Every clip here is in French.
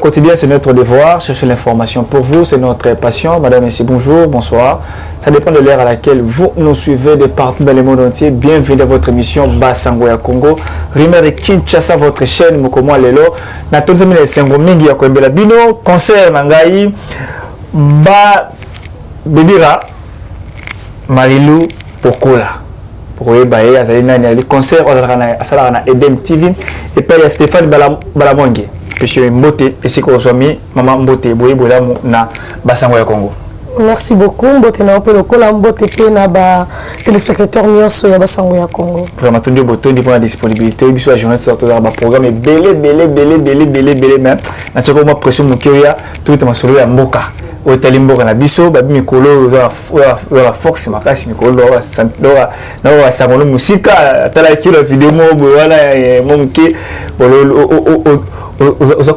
quotidien, c'est notre devoir. Chercher l'information pour vous, c'est notre passion. Madame, Messieurs, bonjour, bonsoir. Ça dépend de l'heure à laquelle vous nous suivez de partout dans le monde entier. Bienvenue dans votre émission Basango ya Congo. Rimer de Kinshasa, votre chaîne Mukomo Lelo. Na tous les Sengo Mingi ya Koembela Bino. Concert Nangai. Ba Bebira Marilou Pokola. Pour Ebaye, Azalina, les concerts, on a na Eden TV. Et puis il y a Stéphane Balamongue. Monsieur Mbote, et c'est qu'on soit mis, Maman Mbote, Boye Bola na Basango ya Congo. Merci beaucoup. Mbote na opelo kola Mbote pe na ba téléspectateurs nyonso ya Basango ya Congo. Vraiment tout le monde pour la disponibilité. Biso la journée sortir dans programme et belé même. Na tshoko moi pression mon kiria tout ma solo ya mboka. O talimboka na biso ba mikolo la force makasi mikolo na sangono musika tala kilo vidéo mo wana monke aux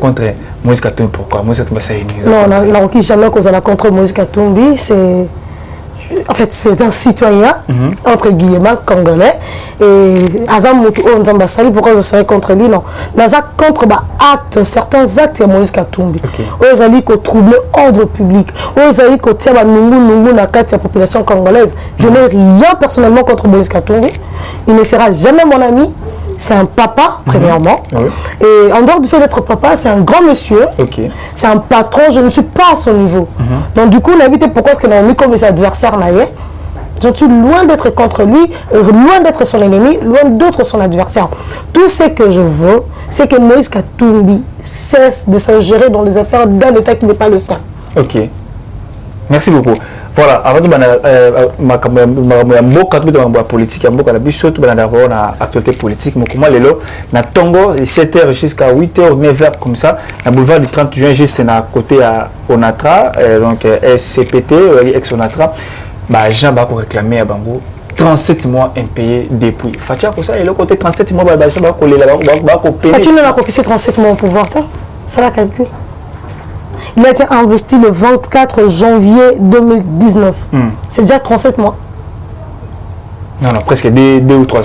contre Moïse Katumbi. Pourquoi Moïse Katumbi ça non, on n'a jamais causé la contre Moïse Katumbi. C'est en fait c'est un citoyen entre guillemets congolais et Azam Moutou Nzambasali. Pourquoi je serais contre lui? Non, Naza contre certains actes de Moïse Katumbi. Aux alliés qui troublent l'ordre public, aux alliés qui tiennent à Nungu na carte de la population congolaise. Je n'ai rien personnellement contre Moïse Katumbi. Il ne sera jamais mon ami. C'est un papa, premièrement. Et en dehors du fait d'être papa, c'est un grand monsieur. C'est un patron, je ne suis pas à son niveau. Donc du coup, on a évité pourquoi est-ce que nous avons mis comme ses adversaires. Je suis loin d'être contre lui, loin d'être son ennemi, loin d'être son adversaire. Tout ce que je veux, c'est que Moïse Katumbi cesse de s'ingérer dans les affaires d'un État qui n'est pas le sien. Ok. Merci beaucoup. Voilà, avant de ma politique, actualité politique, na Tongo, 7h jusqu'à 8h, 9h comme ça, na boulevard du 30 juin, juste à côté à Onatra, donc SCPT, ex-Onatra, Jean va réclamer à Bango 37 mois impayés depuis. Fatia, pour ça, et le côté 37 mois, Jean va coller là-bas, Fatia n'a pas 37 mois au pouvoir, ça la calcule. Il a été investi le 24 janvier 2019. C'est déjà 37 mois. Non, presque 2 ou 3 ans.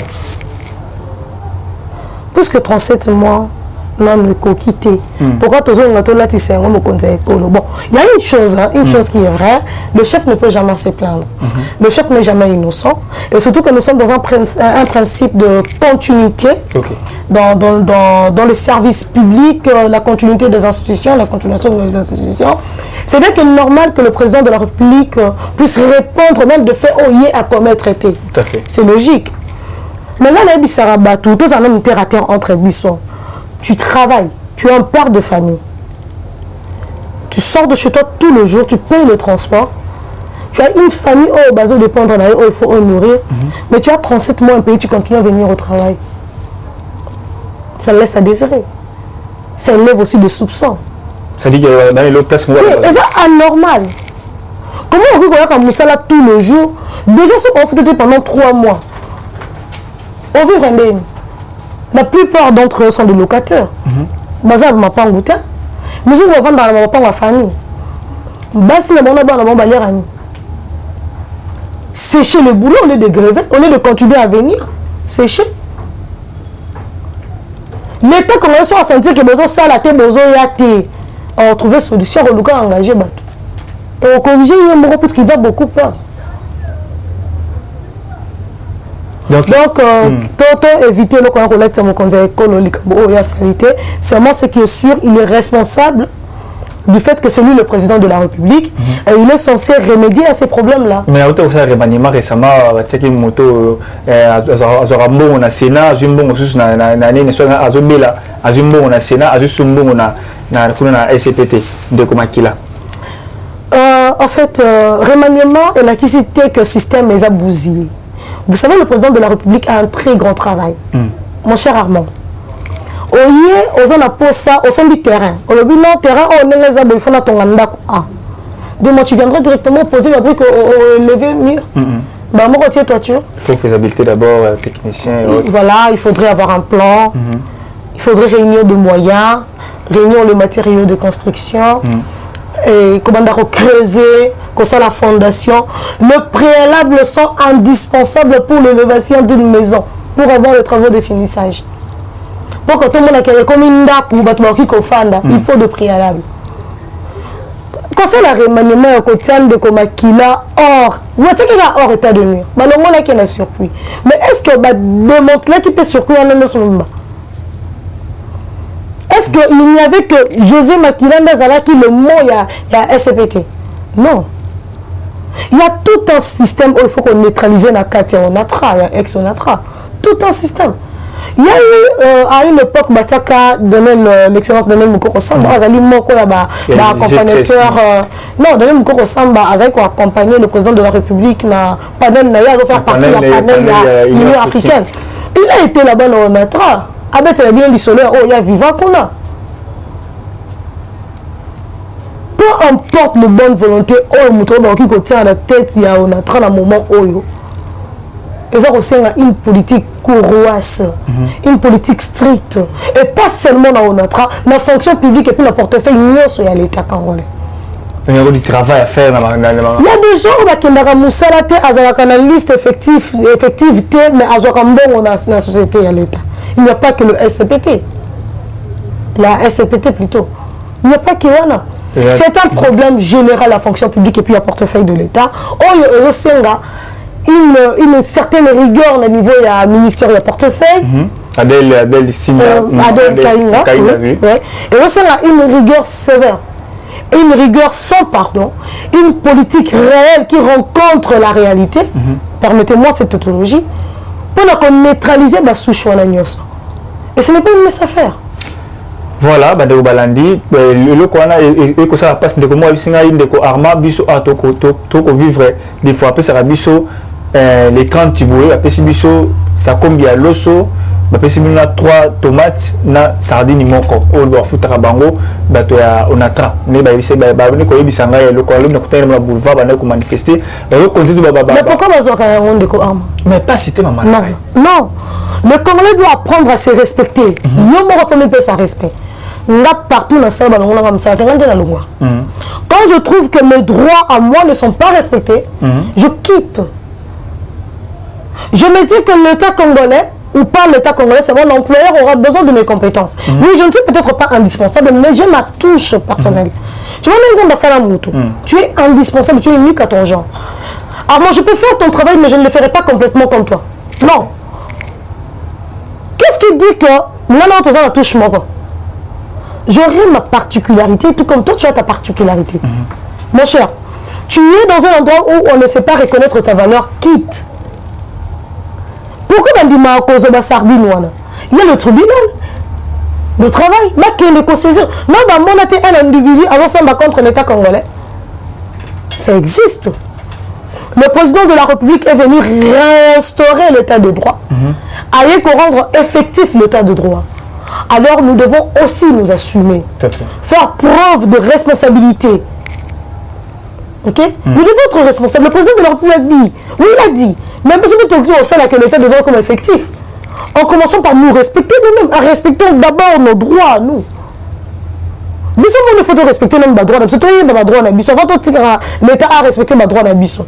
Plus que 37 mois, même le co-quitté. Pourquoi tu as un bon, il y a une chose qui est vraie, le chef ne peut jamais se plaindre. Le chef n'est jamais innocent. Et surtout que nous sommes dans un principe de continuité dans le service public, la continuité des institutions, la continuation des institutions. C'est bien que normal que le président de la République puisse répondre même de fait au yé à comment traité. C'est logique. Maintenant, les Bissarabatou, tous un homme terre à terre entre Bissons. Tu travailles, tu es un père de famille. Tu sors de chez toi tous les jours, tu payes le transport. Tu as une famille, bazo dépendre il faut nourrir. Mais tu as 37 mois un pays, tu continues à venir au travail. Ça laisse à désirer. Ça élève aussi des soupçons. Ça dit que dans les places, et ça anormal. Comment on peut comme Moussala tous les jours? Déjà, on fait pendant 3 mois. On vit render. La plupart d'entre eux sont des locataires. Bazar m'a pas goûté. Mais je vais vendre dans ma famille. Bassi na bon sécher le boulot au lieu de gréver, au lieu de continuer à venir, sécher. L'État commence à sentir que besoin ça la tête besoin y a trouver solution au local engagé bateau. Et au corriger il y a beaucoup parce qu'il va beaucoup peur. Donc, éviter le collègue de mon conseil écologique, seulement ce qui est sûr, il est responsable du fait que c'est lui le président de la République et il est censé remédier à ces problèmes-là. Mais à vous savez, remaniement récemment, avec une moto, Azorambo, on a Sénat, Azumbo, on a Azobela, Azumbo, on a Sénat, Azusumbo, on a SCPT, de Komakila. En fait, remaniement et la qualité que le système est abousillé. Vous savez, le président de la République a un très grand travail. Mon cher Armand. Au sein du terrain. Au terrain, il faut donc tu viendrais directement poser la brique au lever mur. Toiture. Il faut faisabilité d'abord, technicien. Voilà, il faudrait avoir un plan. Il faudrait réunir des moyens, réunir les matériaux de construction. Et comment creuser, comme ça la fondation. Le préalable sont indispensables pour l'élévation d'une maison, pour avoir les travaux de finissage. Pour que tout le monde ait comme une date ou qui kofanda, il faut de préalable. Quand c'est la remaniement au quotidien de Komakila, or, ou est-ce qu'il y a hors état de nuire? Bah, le monde là qui est surpris. Mais est-ce que bah, démontrer qui peut surprendre en ce moment? Est-ce qu'il n'y avait que José Makila Ndazala qui le mot il y a SCPT? Non. Il y a tout un système où il faut qu'on neutralise la Katia Onatra, il y a ex-Onatra. Tout un système. Il y a eu à une époque, Bataka donnait l'excellence de Daniel Moukoko Samba, Azali Moko, accompagnateur. Non, Daniel Moukoko Samba, Azali qui a accompagné le président de la République, Panel Naya, il faire partie de la panel de l'Union africaine. Il a été là-bas dans Onatra. Abet il a bien du soleil, oh, il y a vivant qu'on a. Peu importe la bonne volonté, oh, le qui tient à la tête, il y a Onatra dans un moment où ils ont aussi une politique courroisse, une politique stricte. Et pas seulement dans Onatra, la fonction publique et puis le portefeuille, il y a l'État congolais. Il y a du travail à faire. Il y a des gens qui ont Moussalate, ils ont une liste effectivité, mais ils ont dans la société et l'État. Il n'y a pas que le SCPT. La SCPT plutôt. Il n'y a pas que là. C'est un problème général à la fonction publique et puis à portefeuille de l'État. Une certaine rigueur au niveau du ministère et portefeuille. Adèle Signa. Adèle Kainga. Et aussi une rigueur sévère. Une rigueur sans pardon. Une politique réelle qui rencontre la réalité. Permettez-moi cette tautologie. Pour neutraliser la souche ou la nyos. Et ce n'est pas une mince affaire. Voilà, Badeo Balandi, le Kwana et que ça passe de comment il de Arma, Bisso à Toko vivre des fois après ça Bisso les 30 tiboués, après Bisso ça combien l'osso, après Bisso 3 tomates, na sardine moko, au doit foutre à bango, bateau on a tra, mais c'est babne ko bisanga le ko le côté na boulevard bana ko manifester, le continue baba. Mais pourquoi bazo ka on de ko Arma? Mais pas citer maman. Non, non. Le Congolais doit apprendre à se respecter. Yo mo refait même pas sa respect. Partout dans quand je trouve que mes droits à moi ne sont pas respectés, je quitte. Je me dis que l'État congolais, ou pas l'État congolais, c'est mon employeur aura besoin de mes compétences. Oui, je ne suis peut-être pas indispensable, mais j'ai ma touche personnelle. Tu vois, même tu es indispensable, tu es unique à ton genre. Alors moi, je peux faire ton travail, mais je ne le ferai pas complètement comme toi. Non. Qu'est-ce qui dit que moi, non, la touche moi? J'aurai ma particularité, tout comme toi, tu as ta particularité. Mon cher, tu es dans un endroit où on ne sait pas reconnaître ta valeur, quitte. Pourquoi on dit à cause de la sardine? Il y a le tribunal, le travail, là qui est le co-saisir. Non, on a été un individu, avant contre l'État congolais. Ça existe. Le président de la République est venu réinstaurer l'état de droit, aller pour rendre effectif l'état de droit. Alors nous devons aussi nous assumer, faire preuve de responsabilité. Ok? Nous devons être responsables. Le président de la République a dit, oui il a dit, même si nous sommes au sein de l'état de droit comme effectif, en commençant par nous respecter nous-mêmes, en respectant d'abord nos droits à nous. Nous sommes il faut respecter nos droits, c'est toi qui as droit à l'État a respecté mes droits à l'Abysso.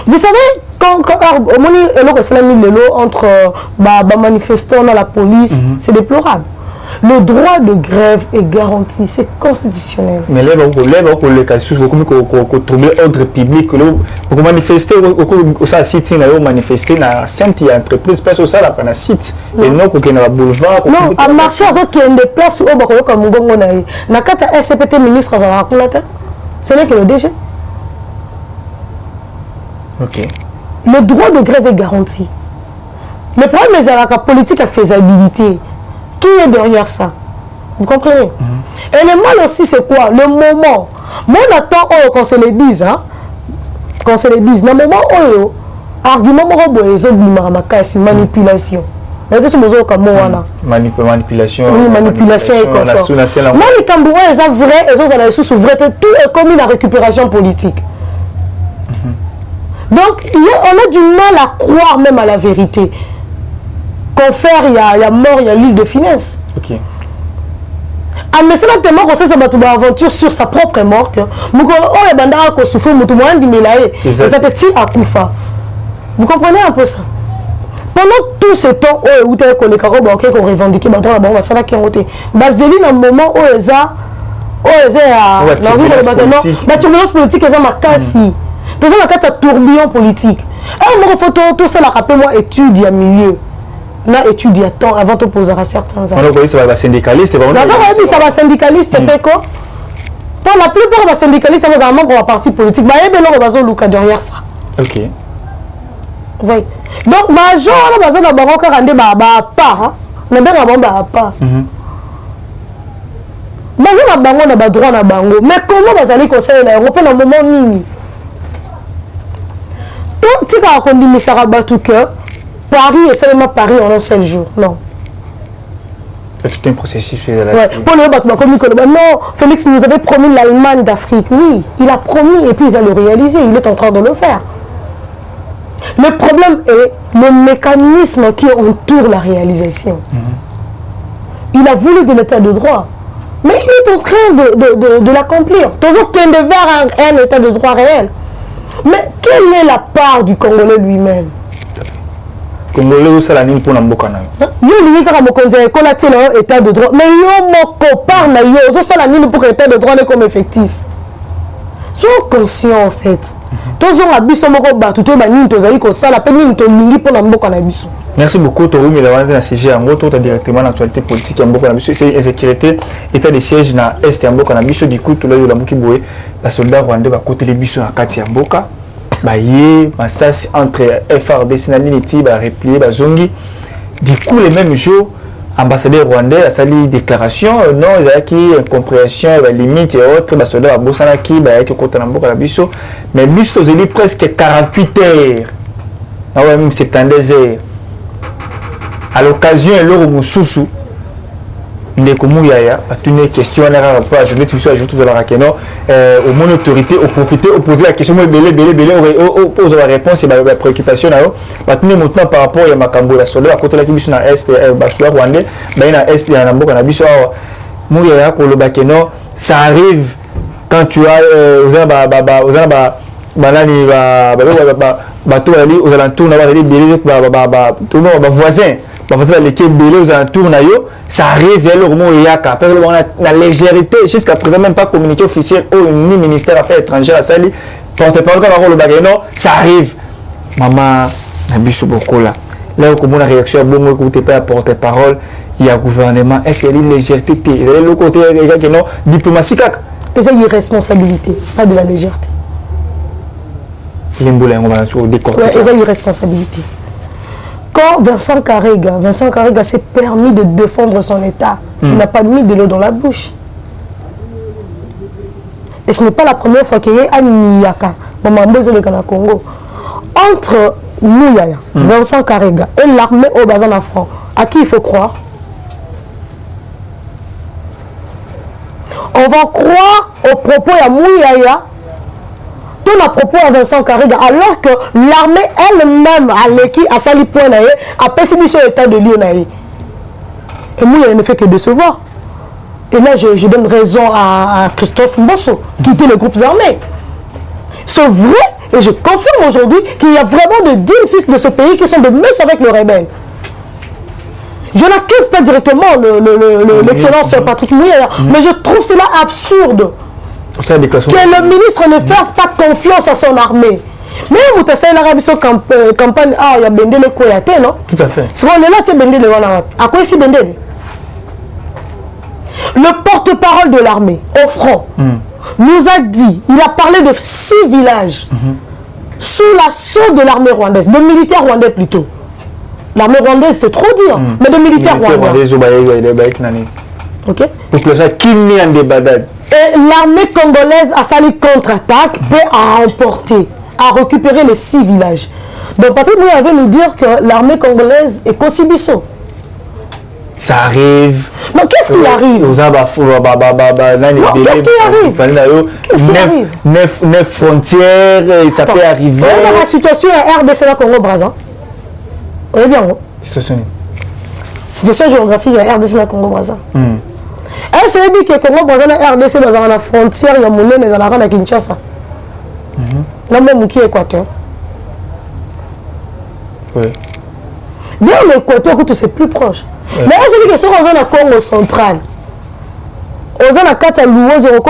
Vous savez, quand entre manifestants dans la police, c'est déplorable. Le droit de grève est garanti, c'est constitutionnel. Mais là, pour les cas, vous trouvez ordre public, vous manifestez, vous manifester dans la sainte entreprise, parce que ça, là, dans site, et non, pour qu'il y ait un boulevard. Non, à marcher, il y a des places où on comme on a eu. Dans le cas de SCPT ministre, ce n'est que le DG. Ok. Le droit de grève est garanti. Le problème est la politique à faisabilité. Qui est derrière ça? Vous comprenez? Et le mal aussi, c'est quoi? Le moment. Moi, on attend qu'on se le dise. Hein? Qu'on se le dise. Le moment où argument, c'est manipulation. Manipulation. Oui, manipulation et comme ça. Moi, les Cambouais, ils sont vrais, ils sont vrais. Tout est comme une récupération politique. Donc, on a du mal à croire même à la vérité. Confère, il y a mort, il y a l'huile de finesse. Ok. Ah, mais c'est là que mort, c'est une aventure sur sa propre mort. Vous comprenez un peu ça? Pendant tout ce temps, où tu as collègues, qu'on revendique, ça qui ont été. Baseli, dans le moment où ils ont la turbulence politique, ils ont ma casse. Ils ont ma carte tourbillon politique. Et moi, tout ça, rappelle-moi, étude à milieu. Là, étude à temps avant de poser à certains ans. Ça va syndicaliste. Ça va syndicaliste, Peko. Pour la plupart des syndicalistes, ils ont un membre parti politique. Il y a des gens derrière ça. Ok. Oui. Donc, les gens qui ont des pas. Mais comment vous allez conseiller la Europe dans le moment où tout ce qu'on dit, c'est que Paris est seulement Paris en un seul jour. Non. C'est tout un processus. Ouais. Pour le non, Félix nous avait promis l'Allemagne d'Afrique. Oui, il a promis et puis il va le réaliser. Il est en train de le faire. Le problème est le mécanisme qui entoure la réalisation. Il a voulu de l'état de droit. Mais il est en train de l'accomplir. Toujours qu'il est vers un état de droit réel. Mais quelle est la part du Congolais lui-même? Congolais ou Salanine pour l'ambokana. Yo lui quand on conseille qu'on a tel état de droit. Mais yo moko par na yo zo Salanine pour état de droit n'est comme effectif. Sois conscient en fait. Tous on a biso moko ba tout ba nini tozali ko sala pe nini to lingi pour l'ambokana biso. Merci beaucoup Torumi la wana na CG en gros tout directement l'actualité politique en mbokana biso c'est insécurité état de siège na est en mbokana biso du coup tout là yo la muki boye ba soldats rwandais ba côté les biso na kati ya mboka. Baye, massas entre FRDC et Niti, replié, zongi. Du coup, les mêmes jours, ambassadeur rwandais a sali déclaration, non, il y a qui incompréhension, limite et autres, soldat à Bossanaki, qui est côté de la biso, mais biso, c'est presque 48 heures, même 72 heures. À l'occasion, l'heure Moussousou, ndeko muyaya atune question na rapport à journée tu ajouter aux la rakeno au mon autorité au profiter au poser la question belé au poser la réponse et la préoccupation na yo batune maintenant par rapport à makambo la solo à côté la kibiso na est basula rwandais na est na mboka na biso muyaya ko le bakeno ça arrive quand tu as banani bato ali aux alentours na belé tout le monde voisin ça arrive la légèreté jusqu'à présent même pas communiqué officiel ni ministère affaires étrangères à Sali porte-parole ça arrive maman Nabiso Bokola là où la réaction bon écoutez pas porte-parole il y a gouvernement est-ce qu'il y a une légèreté le côté diplomatie c'est une irresponsabilité pas de la légèreté c'est une irresponsabilité. Quand Vincent Karega s'est permis de défendre son État, il n'a pas mis de l'eau dans la bouche. Et ce n'est pas la première fois qu'il y a un Niyaka, le Congo. Entre Mouyaya, Vincent Karega et l'armée au Bazan Afran, à qui il faut croire? On va croire au propos de Mouyaya, tout à propos à Vincent Karega, alors que l'armée elle-même a sali point a pessimé sur l'état de Lyon. Et moi, il ne fait que décevoir. Et là, je donne raison à Christophe Mbosso, qui était le groupe armés. C'est vrai, et je confirme aujourd'hui qu'il y a vraiment de 10 fils de ce pays qui sont de mèche avec le rebelle. Je n'accuse pas directement l'excellence Patrick Mouyaya, mais je trouve cela absurde. Que le ministre ne fasse pas confiance à son armée. Mais vous savez, l'Arabie Saoudite campagne, il y a Bendele Koyate, non? Tout à fait. C'est bon, là, tu as Bendele. À quoi est-ce Bendele? Le porte-parole de l'armée, au front, nous a dit, il a parlé de 6 villages sous l'assaut de l'armée rwandaise, de militaires rwandais plutôt. L'armée rwandaise, c'est trop dire, mais de militaires rwandais. Ok? Pour que ça, qui n'est en débat. Et l'armée congolaise a sali contre-attaque peut remporter, à récupérer les 6 villages. Donc Patrick Mouyaya avait nous dire que l'armée congolaise est Kosibiso. Ça arrive. Mais qu'est-ce qui arrive? Qu'est-ce qui arrive? 9 frontières, ça peut arriver. Dans la situation à RDC Congo-Brazza. Vous voyez bien, situation géographique à RDC Congo-Brazza. Est-ce que le Congo-Brazza na RDC dans la frontière, il y a Moulin et Zalara na Kinshasa? Là même qui est Équateur. Oui. Bien l'Équateur, c'est plus proche. Mais celui qui sont dans le Congo central, aux ana kata louose au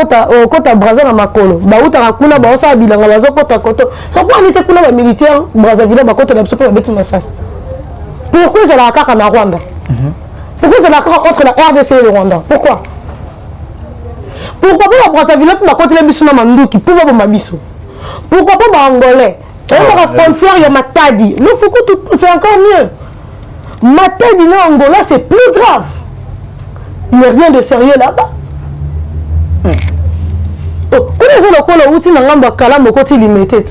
kota Brazzaville na makolo ba uta kuna ba osa bilanga bazo kota koto so pour nite kuna ba militaire Brazzaville ba kota na biso ba beti masasi. Pourquoi c'est la kaka na Rwanda? Pourquoi c'est la kaka entre la RDC et le Rwanda? Pourquoi pas Brazzaville pour ba kota la biso na manduki pour ba mabiso? Pourquoi pas ba angolais? Et la frontière il y a Matadi. Le Foucault c'est encore mieux. Matadi na Angola c'est plus grave. Il n'y a rien de sérieux là-bas. Connaissez le col où tu n'as pas de mon côté limité.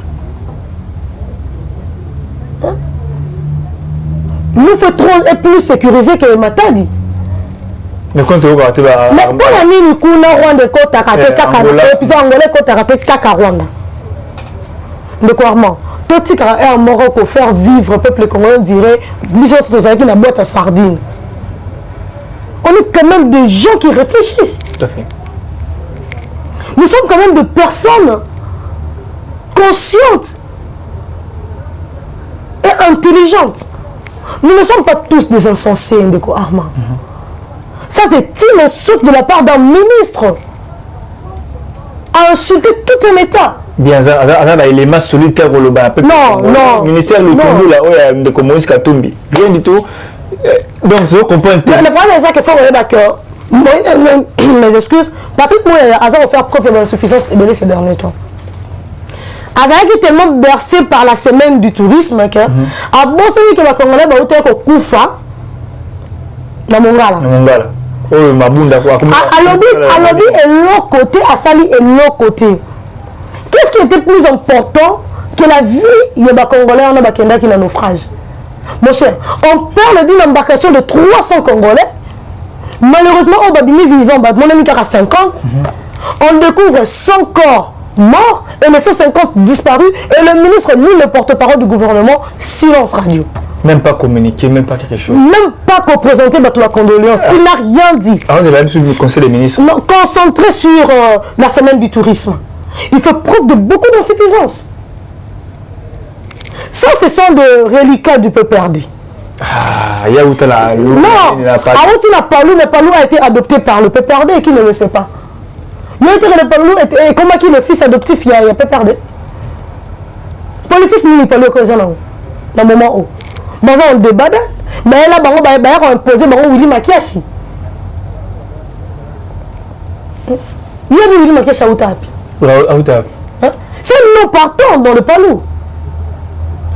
Nous fait trop et plus sécurisé que Matadi. Mais quand tu vas mais pour la nuit, nous avons Rwanda côté et puis Angolais côté Kaka Rwanda. De quoi tout ce qui est en Maroc pour faire vivre le peuple congolais, on dirait, nous sommes dans la boîte à sardines. On est quand même des gens qui réfléchissent. Tout à fait. Nous sommes quand même des personnes conscientes et intelligentes. Nous ne sommes pas tous des insensés, Ndeko Armand. Ça, c'est une insulte de la part d'un ministre à insulter tout un État. Bien, il est masse solitaire au Loba. Non. Le ministère de Congo, là, de Moïse Katumbi. Rien du tout. Donc, je comprends. Le problème, c'est qu'il faut que mes excuses. Patrick Mouya a offert preuve d'insuffisance et ces derniers temps. Azaki est tellement bercé par la semaine du tourisme que a bossé que la Congolais va ôter au Koufa dans Mongala. Oh, Mabunda quoi. Alobi est l'autre côté, Asali est l'autre côté. Qu'est-ce qui était plus important que la vie des Congolais en Abakenda qui est naufrage? Mon cher, on parle d'une embarcation de 300 Congolais. Malheureusement, au Babimi vivant, mon ami a 50, on découvre 100 corps morts et les 150 disparus. Et le ministre, lui, le porte-parole du gouvernement, silence radio. Même pas communiqué, même pas quelque chose. Même pas pour présenter la condoléance. Il n'a rien dit. Alors, vous avez même sur le conseil des ministres. Non, concentré sur la semaine du tourisme. Il fait preuve de beaucoup d'insuffisance. Ça, ce sont des reliquats du PPRD. Ah, il y a où tu as non, Aouti n'a pas lu, mais Palou a été adopté par le PPRD et qui ne le sait pas. Il y a été le Palou et comment qui le fils adoptif, il y a PPRD. Politique, nous, il parle que ça dans le moment où. Dans un débat, mais là, on a imposé Willy Makiashi. Il y a Willy Makiashi à Outapi. C'est nous partons dans le Palou.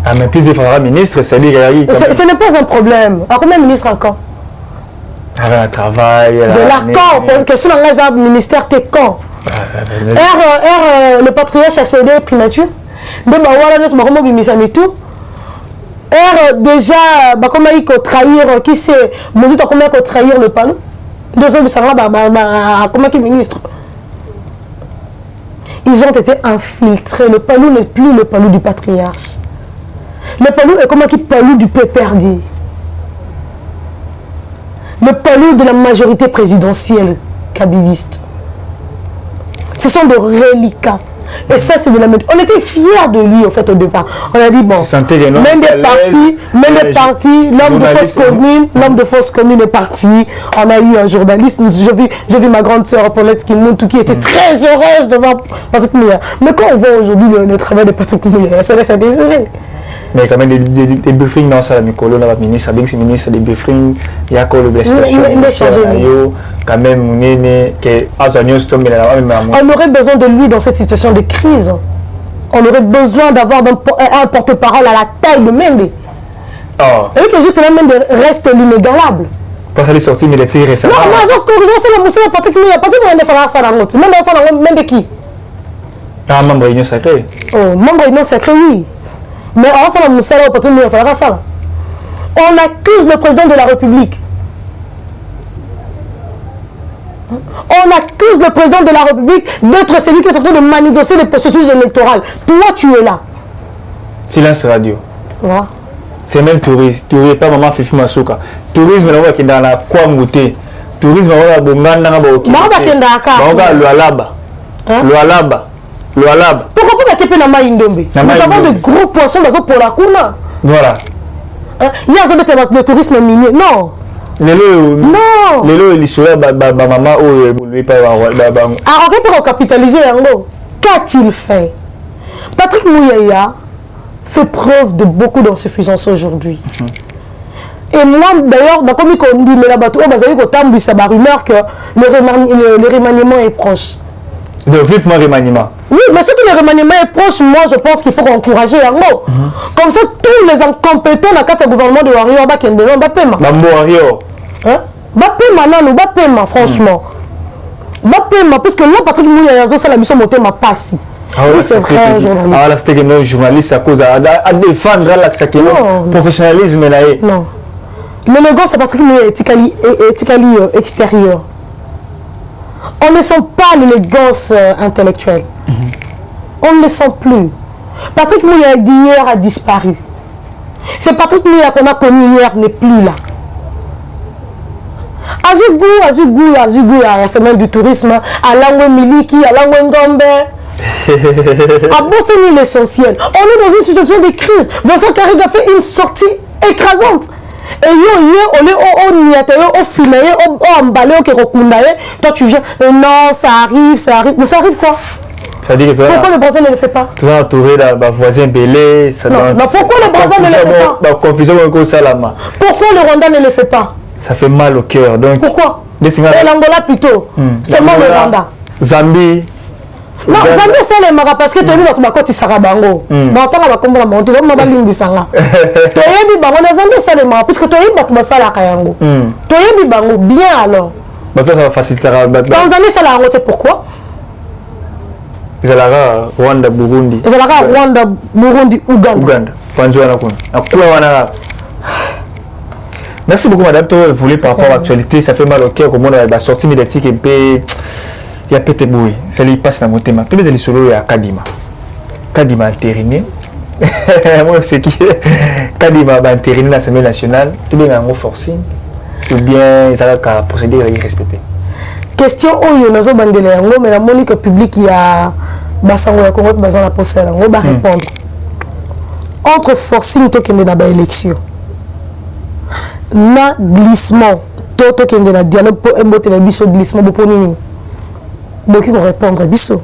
Ah, mais puis il faudra ministre, c'est dit ce n'est pas un problème. À combien de ministres encore? Ah, le travail. C'est là quand, parce que sur le ministère, t'es quand? Le patriarche a cédé primature. Donc, déjà, comment il faut trahir, qui c'est, comment il faut trahir le Palou? Deux hommes, ça va, comment il ministre? Ils ont été infiltrés. Le Palou n'est plus le Palou du patriarche. Le Palou est comme un Palou du PPRD. Le Palou de la majorité présidentielle kabiliste. Ce sont des reliquats. Et ça, c'est de la méthode. On était fiers de lui, au fait, au départ. On a dit, bon, même des partis, l'homme de fausse commune est parti. On a eu un journaliste, j'ai vu ma grande sœur Paulette qui était très heureuse de voir Patrick Mouya. Mais quand on voit aujourd'hui le travail de Patrick Mouya, ça laisse à désirer. Mais quand même des briefings dans ça, ministre, des briefings, il y a encore le situation. Quand même, on aurait besoin de lui dans cette situation de crise. On aurait besoin d'avoir un porte-parole à la taille de Mende. Et que je Mende reste l'inégalable. Quand ça est sorti, mais les filles récemment. Non, c'est la Patrick Mouya. Patrick Mouya ne fera ça dans l'autre. Mende qui? Ah, membre de l'Union sacrée. Oh, membre de l'Union sacrée, oui. Mais on accuse le président de la République. On accuse le président de la République d'être celui qui est en train de manigancer les processus électoraux. Toi, tu es là. Silence radio. Ouais. C'est même touriste. Touriste, pas maman Fifi Masuka. Tourisme, qui est dans la Kwamouté. Tourisme, on Pourquoi pas nous avons de gros poissons pour la Kuna. Voilà. Il y a le tourisme minier. Non. Non. Les soeurs, maman, lui pas. Ah, ok, pour capitaliser, qu'a-t-il fait? Patrick Mouyaya fait preuve de beaucoup d'insuffisance aujourd'hui. Et moi, d'ailleurs, comme on dit, mais là-bas, ça va rumeur que le remaniement est proche. De vivement remaniement. Oui, mais ce que le remaniement est proche, moi, je pense qu'il faut encourager Yango. Comme ça, tous les incompétents dans le gouvernement de Wario, va payer. Franchement. Va payer, parce que là, Patrick Mouyaya, ça la mission montée ma passe. Ah oui, c'est vrai, journaliste. Ah là, c'était que nos journalistes à cause à défendre le professionnalisme. Non. L'élégance, c'est Patrick Mouyaya éthiquement extérieur. On ne sent pas l'élégance intellectuelle. On ne le sent plus. Patrick Mouyaya d'hier a disparu. C'est Patrick Mouyaya qu'on a connu hier n'est plus là. Azugou, à la semaine du tourisme, à Langwe Miliki, à Langwe Ngombe. À bosser l'essentiel. On est dans une situation de crise. Vincent Carrigue a fait une sortie écrasante. Et on est au niaté, au filmé, au emballé, au kérokundaé. Toi tu viens, non, ça arrive. Mais ça arrive quoi? Ça dit que toi, pourquoi le Brésil ne le fait pas? Tu vas entourer la voisin Belé. Non, pourquoi le Brésil ne le fait pas? Confusion encore Salama. Pourquoi le Rwanda ne le fait pas? Ça fait mal au cœur. Pourquoi? Et l'Angola plutôt. Seulement le Rwanda. Zambie. Non, Zambie c'est les maras parce que tu as vu notre côté Sarabango. Non, tu as compris mon tu vas m'abaler bisanga. Tu as vu bango na Zambie c'est les maras puisque tu as vu battu masala kayango. Tu as vu bango bien alors. Bah ça va faciliter la Tanzanie ça l'a arrêté pourquoi? Zalara Rwanda Burundi. Zalara Rwanda Burundi Uganda. Panjwana kuna. Akula wana. Merci beaucoup madame, vous voulez par rapport à l'actualité, ça fait mal au cœur comme on a sorti médiatique et puis il y a pété bouille, ça lui passe dans mon thème. Tout le monde est solo il y a Kadima entériné. Moi c'est qui Kadima entériné dans l'Assemblée nationale, tout le monde est en forcing ou bien ils ont qu'à procéder à respecter. Question où nous avons bandé yango mais la monique publique il y a basango ya Congo bazan la poste yango ba répondre. Entre forcing to kende na ba élection. Na glissement toto kende na dialogue pour emboter na biso glissement bo ponini. Boki ko répondre biso.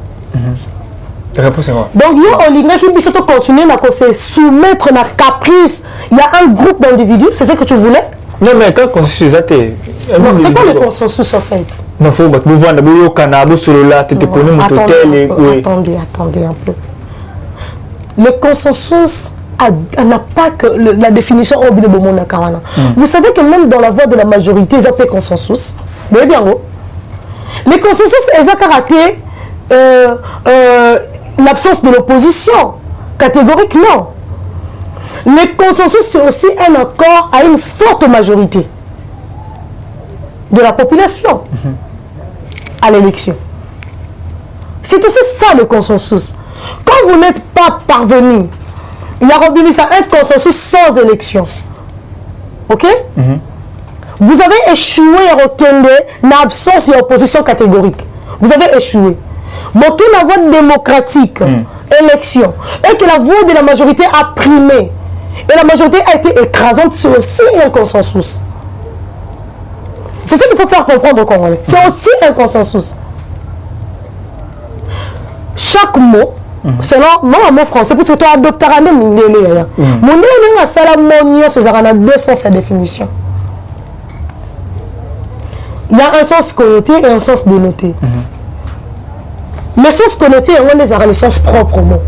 Réponse quoi? Donc yo olinga ki biso to continuer na ko se soumettre na caprice. Il y a un groupe d'individus, c'est ce que tu voulais? Non mais quand consensus athée. C'est quoi le consensus en fait? Non, faut que vous vendez le canabo sur le lac, tu te connais mon hôtel et attendez un peu. Le consensus n'a pas que la définition au bout de mon akawana. Vous savez que même dans la voix de la majorité, ils appellent consensus. Mais bien gros. Les consensus, ils ont caractère l'absence de l'opposition. Catégoriquement. Le consensus, c'est aussi un accord à une forte majorité de la population à l'élection. C'est aussi ça le consensus. Quand vous n'êtes pas parvenu, il y a un consensus sans élection. Ok? Vous avez échoué à retenir l'absence d'opposition catégorique. Vous avez échoué. Bon, que la voie démocratique, élection, et que la voix de la majorité a primé, et la majorité a été écrasante, c'est aussi un consensus. C'est ce qu'il faut faire comprendre aux Congolais. C'est aussi un consensus. Chaque mot, selon mon mot français, parce que tu adopteras même mon délai. Mon délai, c'est la monnaie, c'est la deux sens sa définition. Il y a un sens connoté et un sens dénoté. Le sens connoté, on les a le sens propre au mot.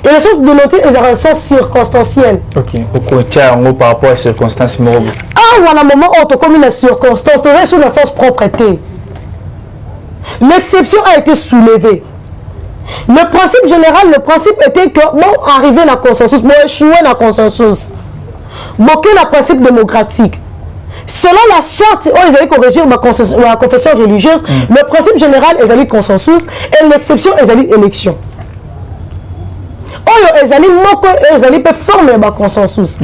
Et le sens dénoté, ils ont un sens circonstanciel. Ok. Au par rapport à circonstances morales. Ah, ou à un moment où tu as commis une circonstance, tu es sur le sens propreté. L'exception a été soulevée. Le principe général, le principe était que, bon, arriver à la consensus, bon, échouer à la consensus. Bon, quel est le principe démocratique? Selon la charte, ils allaient corriger la confession religieuse, le principe général, ils allaient consensus, et l'exception, ils allaient élection. Ils allaient former un consensus.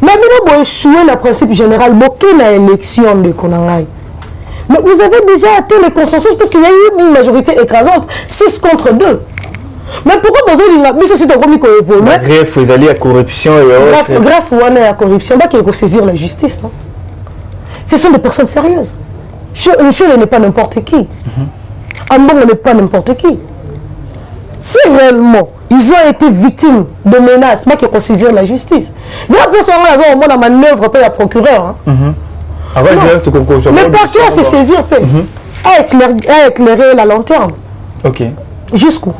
Mais nous avons échoué le principe général, quelle est l'élection de Konangai? Mais vous avez déjà atteint le consensus parce qu'il y a eu une majorité écrasante, 6 contre 2. Mais pourquoi besoin de c'est comme évoluer? Bref, vous allez à corruption et autres. Bref, on est à corruption. Il faut saisir la justice. Non? Ce sont des personnes sérieuses. Michel n'est pas n'importe qui. Ambongo n'est pas n'importe qui. Si réellement ils ont été victimes de menaces, il faut saisir la justice. Mais après, on a une manœuvre pour le procureur. Mais parti à se saisir, à éclairer la lanterne. Ok. Jusqu'où?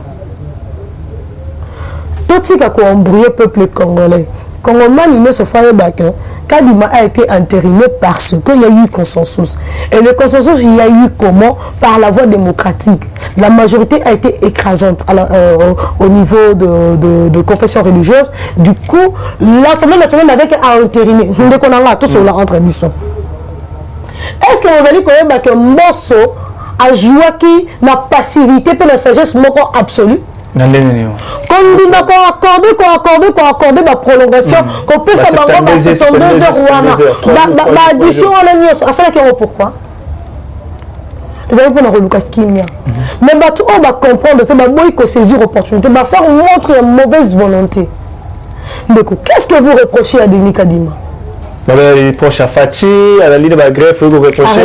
Tout ce qui a embrouillé le peuple congolais. Congolais, il se fait que Kadima a été entériné parce qu'il y a eu consensus. Et le consensus, il y a eu comment? Par la voie démocratique. La majorité a été écrasante au niveau de confession religieuse. Du coup, l'Assemblée nationale n'avait qu'à entériner. Dès qu'on a là, tout sur la entre émission. Est-ce que vous allez connaître que Mosso a joué qui la passivité et la sagesse absolue? Quand on a accordé la prolongation, qu'on peut savoir que ce sont 2 heures. L'addition, on a ça pourquoi? Vous allez pour le Kimia. Mais on va comprendre que saisir l'opportunité, va faire montre une mauvaise volonté. Qu'est-ce que vous reprochez à Denis Kadima? Il reproche à Fatih, à la ligne de la greffe, il reproche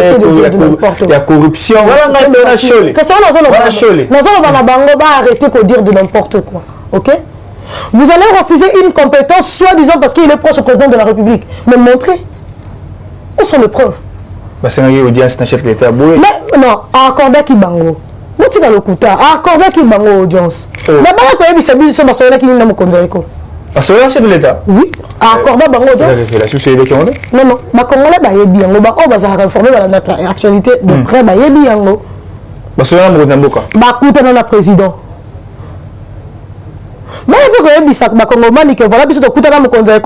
la corruption. Voilà, on a cholé. Arrêtez de dire de n'importe quoi. Ok? Vous allez refuser une compétence, soi-disant parce qu'il est proche au président de la République. Mais montrez. Où sont les preuves? C'est une audience d'un chef d'État. Mais non, à accorder qui bango. Où tu vas le couteau? À accorder qui bango audience. Mais quand il y a des gens qui ne me connaissent pas. C'est un chef de l'État? Oui. À accorder bango audience. Non, non. Les Congolais, ils bien. On va réformer notre actualité de près. Ils bien. C'est un Mboka. Écoutez dans le président. Mais il faut que les Congolais que voilà, ils écoutent dans le conseil.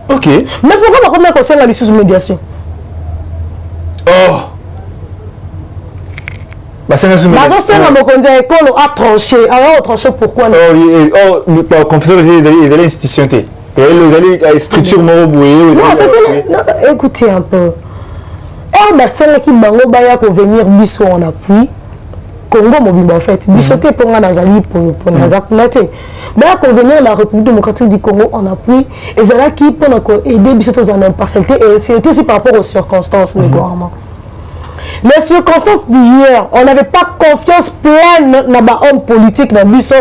Ok. Mais pourquoi on a conseil la sous médiation? Oh. C'est un conseil a tranché. Alors, on tranché pourquoi? Confession, ils allaient institutionnalité. Ils allaient structure morobouée. Non, écoutez un peu. C'est qui va venir biso en appui. Congo mobile en fait. Bisoté pour Nazali pour Nazakunate. Mais à convenir la République démocratique du Congo en appui. Et c'est là qui pour aider bisotos en impartialité. Et c'est aussi par rapport aux circonstances négocialement. Les circonstances d'hier, on n'avait pas confiance pleine dans l'homme politique dans Bisso.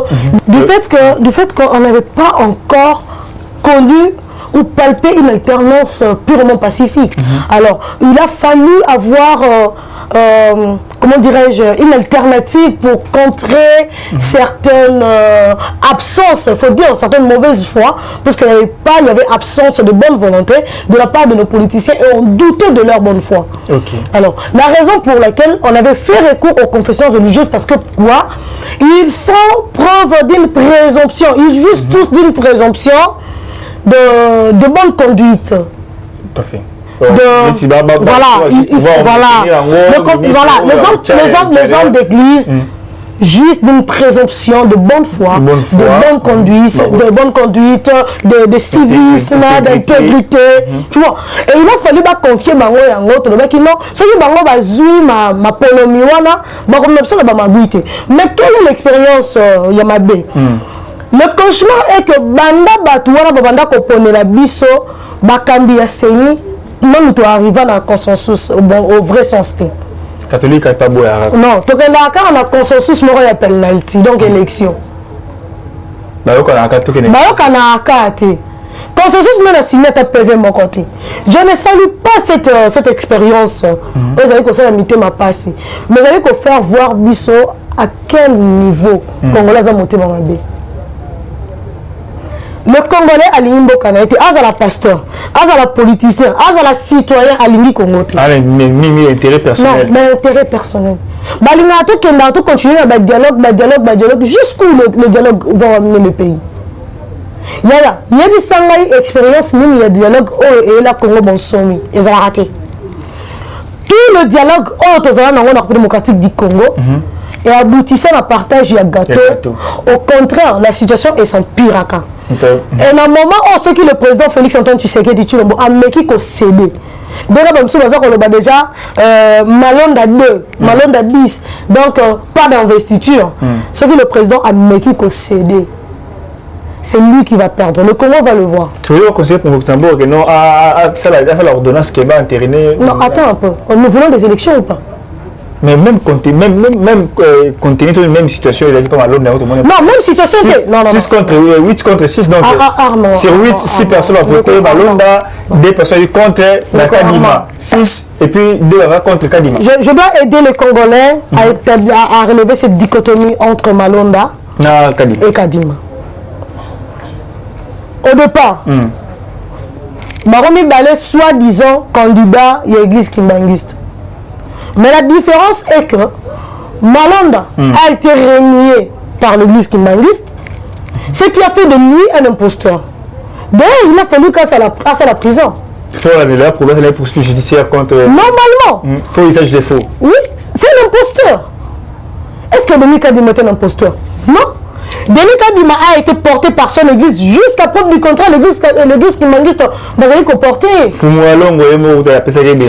Du fait qu'on n'avait pas encore connu ou palper une alternance purement pacifique. Alors, il a fallu avoir, comment dirais-je, une alternative pour contrer certaines absences, il faut dire, certaines mauvaises foi, parce qu'il y avait absence de bonne volonté de la part de nos politiciens et on doutait de leur bonne foi. Okay. Alors, la raison pour laquelle on avait fait recours aux confessions religieuses, parce que quoi? Ils font preuve d'une présomption, ils jouissent tous d'une présomption de bonne conduite. Tout à fait. Les hommes d'église jouissent d'une présomption de bonne foi, de bonne conduite, de civisme, d'intégrité. Tu vois. Et il a fallu confier Bango et un autre. Ceux qui Bango bazou ma polomiwana, mais quelle est l'expérience Yamabe? Le cauchemar est que Banda Batouana Banda Kopone la Bisso, Bakambi Aseni, même tu arrives à un consensus au vrai sens. Catholique n'est pas beau. Non, tu as un consensus, mais il y a penalty, donc élection. Consensus, mais la signé à PV mon côté. Je ne salue pas cette expérience. Vous avez conseillé à ma passe. Mais vous avez faire voir Bisso à quel niveau Congolais a monté dans ma vie. Le Congolais a l'imbo canalité, à la pasteur, à la politicien, à la citoyen, à l'imbi Congoté. Ah, mais intérêt personnel. Non, mais intérêt personnel. Balinato Kendato continue à dialogue, jusqu'où le dialogue va amener le pays. Il y a des sangai expérience, il y a dialogue, et là, Congo, bon, somme, ils ont raté. Tout le dialogue, dans la République démocratique du Congo, et aboutissant à partage et à gâteau. Au contraire, la situation est sans pire à cas. Et à un moment où ce que le président Félix Antoine Tshisekedi Tshilombo a mis qu'au cédé. Déjà, Malonda 2, Malonda 10, donc pas d'investiture. Ce que le président a mis qui cédé. C'est lui qui va perdre. Le Congo va le voir. Tu veux conseiller pour Mouktambour que non, ça l'ordonnance qui va entériner. Non, attends un peu. Nous voulons des élections ou pas? Mais même compte tenu de la même situation, il a dit pas mal. Non, même situation. 6 contre 8 contre 6. Donc, sur 8, 6 personnes ont voté Malonda, 2 personnes contre la Kadima. 6 et puis 2 contre Kadima. Je dois aider les Congolais à relever cette dichotomie entre Malonda et Kadima. Au départ, Baromi Balé, soi-disant candidat à l'église kimbangiste. Mais la différence est que Malonda a été renié par l'église kimbangiste, ce qui a fait de lui un imposteur. D'ailleurs, il a fallu qu'à la prison. Il faut aller là pour la poursuite judiciaire contre... Normalement. Il faut usage des faux. Oui, c'est un imposteur. Est-ce que Denis Kadima est un imposteur? Non. Denis Kadima a été porté par son église jusqu'à preuve du contraire. L'église kimbangiste va aller comporter.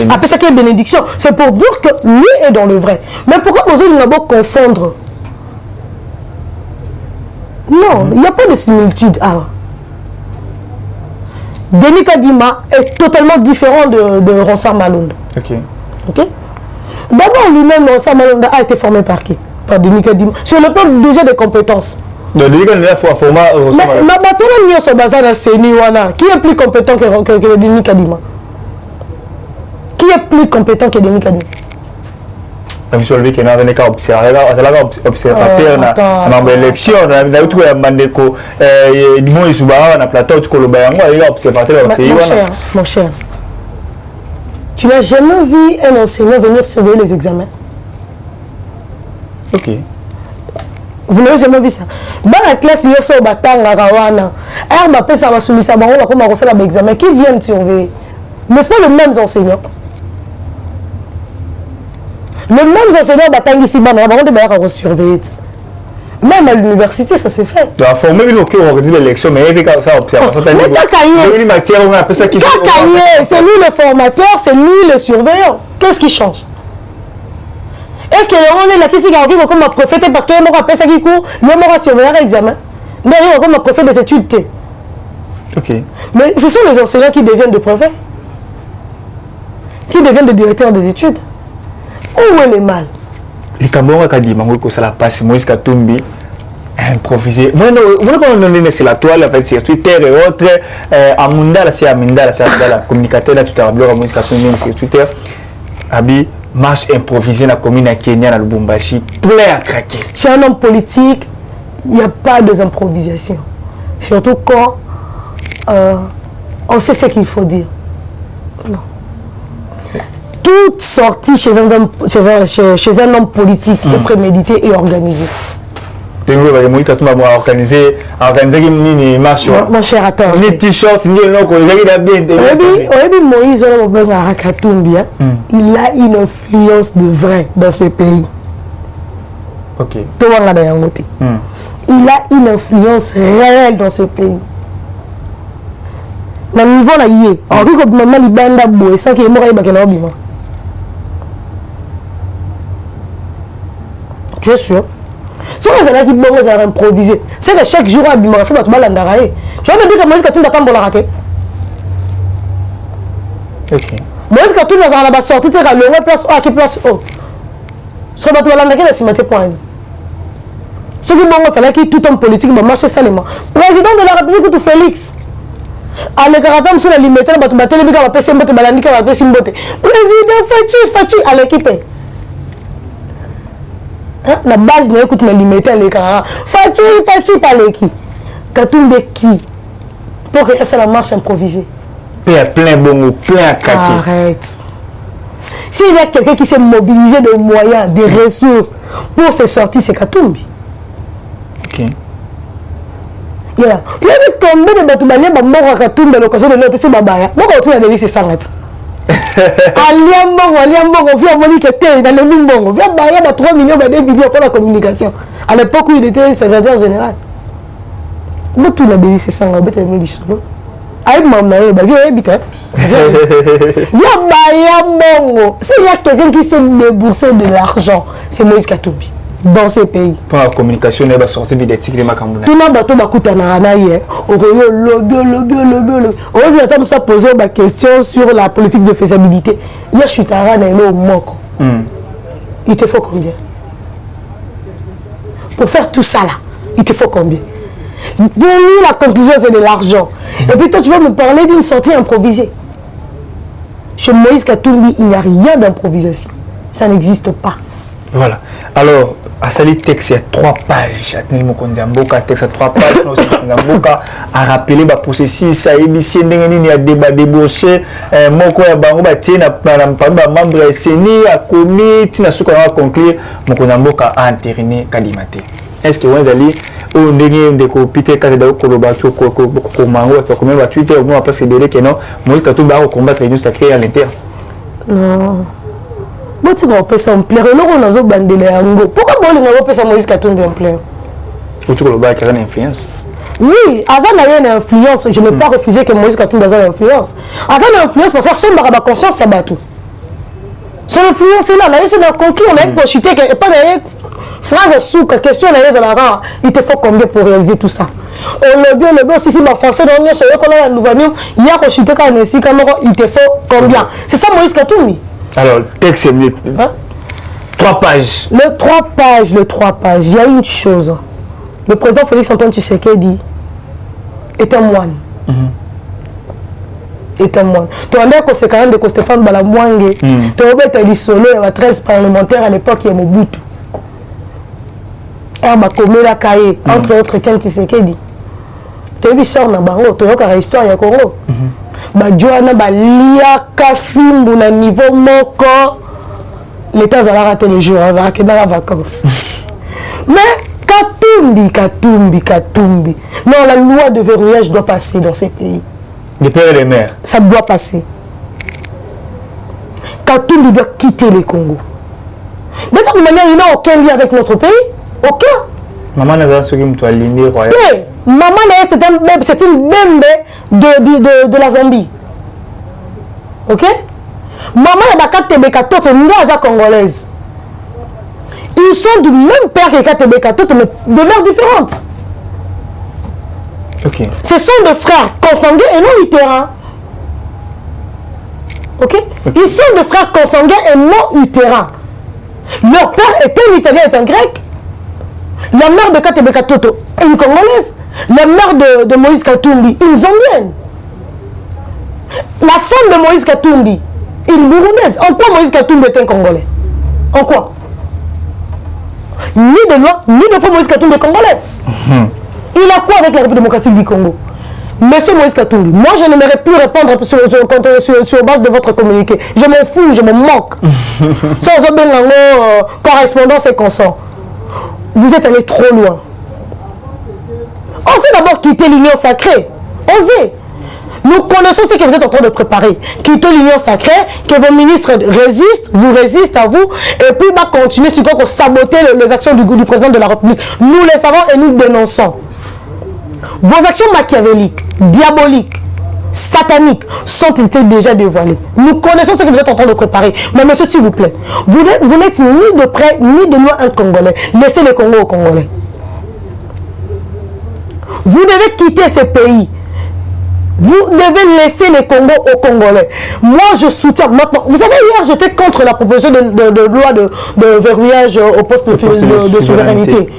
Après bénédiction. C'est pour dire que lui est dans le vrai. Mais pourquoi vous allez d'abord confondre? Non, il n'y a pas de similitude. Denis Kadima est totalement différent de Ronsard Malonda. Ok. D'abord, lui-même, Ronsard Malonda a été formé par qui? Par Denis Kadima. Sur le plan déjà des compétences. Donc, Denis Kadima faut former Ronsard Malonda. Qui est plus compétent que Denis Kadima? Qui est plus compétent que Denis Kadima? Je suis lui qui est observateur dans l'élection, mon cher, tu n'as jamais vu un enseignant venir surveiller les examens? Ok. Vous n'avez jamais vu ça? Dans la classe, il y a ça au bâtard, la rawana. Elle m'a fait ça, ma soumise, ça m'a comme un conseil d'examen. Qui viennent surveiller? Mais ce n'est pas les mêmes enseignants. Les mêmes enseignants bâtard ici, on va surveiller. Même à l'université, ça se fait. Tu as formé l'élection, mais il y a ça observation. Mais c'est lui le formateur, c'est lui le surveillant. Qu'est-ce qui change? Est-ce que on est là qui s'est comme un prophète parce qu'il y a un ça qui court, il y a un surveillant à l'examen. Mais il y a comme un prophète des études. Ok. Mais ce sont les enseignants qui deviennent des prophètes, qui deviennent des directeurs des études. Où est le mal? Les Camerounais qui disent que ça la passe, Moïse Katumbi improvisé. Moi, c'est la toile, en fait, c'est Twitter et autres. Amunda, c'est la communicateur, là, tu as parlé de Moïse Katumbi sur Twitter. Abi, marche improvisée dans la commune à Kenya, dans le Lubumbashi, plein à craquer. Chez un homme politique, il n'y a pas d'improvisation. Surtout quand on sait ce qu'il faut dire. Non. Toute sortie chez un homme politique est prémédité et organisé. Mon cher, attends. Moïse, il a une influence de vrai dans ce pays. Ok. Il a une influence réelle dans ce pays. Mais niveau là, il est. En tout cas, maman, il bande à boue. Ça qui est mort, il va y tu es sûr? Si on a qui ont improvisé, c'est que chaque jour, il m'a fait tu vas me dire que Moïse Katumbi attend pour la rater. Ok. Moïse Katumbi a la sortie, tu as le place A qui place O. Ce que tu vas l'enlever, c'est le point. Ce qui il fallait que tout homme politique marche salement. Président de la République ou Félix. À l'écart, sur la limite, président Fachi à l'équipe. La base n'est écoute la limite à l'écart. Fachi par l'équipe. Katumbi qui? Pour que ça la marche improvisée. Il y a plein de bon, plein à craquer. Arrête. S'il y a quelqu'un qui s'est mobilisé des moyens, des ressources pour se sortir, c'est Katumbi. Ok. Il y a combien de Batoubalien qui ont Katumbi à l'occasion de l'autre, c'est Babaya. Moi, quand on a donné, c'est ça. Aliambongo, via Monique était dans le Mimbongo. Via Baya, 3 millions, 2 millions pour la communication. À l'époque où il était secrétaire général. Moi, tout l'a donné, c'est ça. Aïe, maman, bah, viens, vite, hein. Viens, Bayambongo. S'il y a quelqu'un qui sait débourser de l'argent, c'est Moïse Katumbi. Dans ces pays. Pour la communication, il va sortir des titres de Macambouna. Tout le monde a dit on va poser ma question sur la politique de faisabilité. Il y a Chutara Nailo Moko. Il te faut combien? Pour faire tout ça là, il te faut combien? Pour nous, la conclusion, c'est de l'argent. Et puis toi, tu vas me parler d'une sortie improvisée. Chez Moïse Katumbi, il n'y a rien d'improvisation. Ça n'existe pas. Voilà. Alors, à Sali texte, il y a 3 pages. Texte à 3 pages. À rappeler le processus, ça il y a débat débauché. Moko ya bango ba tiena na membre SNI a commis tina suka na conclure Mokonamboka a entériné Kadimate. Est-ce que vous allez au ndenge de copiter quand de koloba to ko mango to comme ba Twitter moi parce que délai que non moi quand tout ba combattre une sacrée à l'intérieur. Non. Bon, tu vas faire ça en plaire. On a bandé yango. Pourquoi bon on va faire ça Moïse Katumbi en plaire? Ou tu koloba qui a une influence? Oui, Azan a une influence. Je n'ai pas refusé que Moïse Katumbi ait une influence. Azan a une influence parce que son baraba conscience c'est bateau. Son influence est là. Là, il a conclu, on a une conchité et pas une phrase sous question il te faut combien pour réaliser tout ça? On le bien, si c'est ma français, on a un nouveau il y a conchité quand on est ici, il te faut combien? C'est ça Moïse Katumbi. Alors, texte c'est mieux. 3 pages. Le 3 pages, il y a une chose. Le président Félix Antoine Tshisekedi est un moine. Est un moine. Tu as que c'est quand même de Stéphane Balamouangue. Tu as dit solo, il y a 13 parlementaires à l'époque, il y a Mobutu. Et Bakomé la Kaye, entre autres, Tiens Tshisekedi. Tu as dit sort na bango, tu as une histoire au Congo. Badjouana balia kafimbu na niveau moko l'état a raté les jours avec dans la vacances. Mais Katumbi. Non, la loi de verrouillage doit passer dans ces pays. Des pères et des mères. Ça doit passer. Katumbi doit quitter le Congo. Mais de toute manière, il n'a aucun lien avec notre pays. Aucun. Maman n'a pas ce qui me aligné royal. Maman c'est une bembe de la Zambie. Ok? Maman et Bakate Tebekato, c'est congolaise. Ils sont du même père que Tebekato, mais de mères différentes. Ok. Ce sont des frères consanguins et non utérins. Ok? Ils sont des frères consanguins et non utérins. Leur père était un Italien et un Grec. La mère de Katebe Katoto est une Congolaise. La mère de Moïse Katumbi, une Zambienne. La femme de Moïse Katumbi, une Burundaise. En quoi Moïse Katumbi est un Congolais? En quoi? Ni de loi, ni de quoi Moïse Katumbi est Congolais. Il a quoi avec la République démocratique du Congo? Monsieur Moïse Katumbi, moi je n'aimerais plus répondre sur base de votre communiqué. Je m'en fous, je me moque. Sans correspondance et consort. Vous êtes allé trop loin. Osez d'abord quitter l'union sacrée. Osez. Nous connaissons ce que vous êtes en train de préparer. Quittez l'union sacrée, que vos ministres résistent à vous, et puis va continuer sur quoi saboter les actions du président de la République. Nous les savons et nous dénonçons. Vos actions machiavéliques, diaboliques, sataniques sont déjà dévoilées. Nous connaissons ce que vous êtes en train de préparer. Mais monsieur, s'il vous plaît, vous n'êtes ni de près ni de loin un Congolais. Laissez le Congo aux Congolais. Vous devez quitter ce pays. Vous devez laisser le Congo aux Congolais. Moi, je soutiens maintenant. Vous savez, hier, j'étais contre la proposition de loi de verrouillage au poste de souveraineté.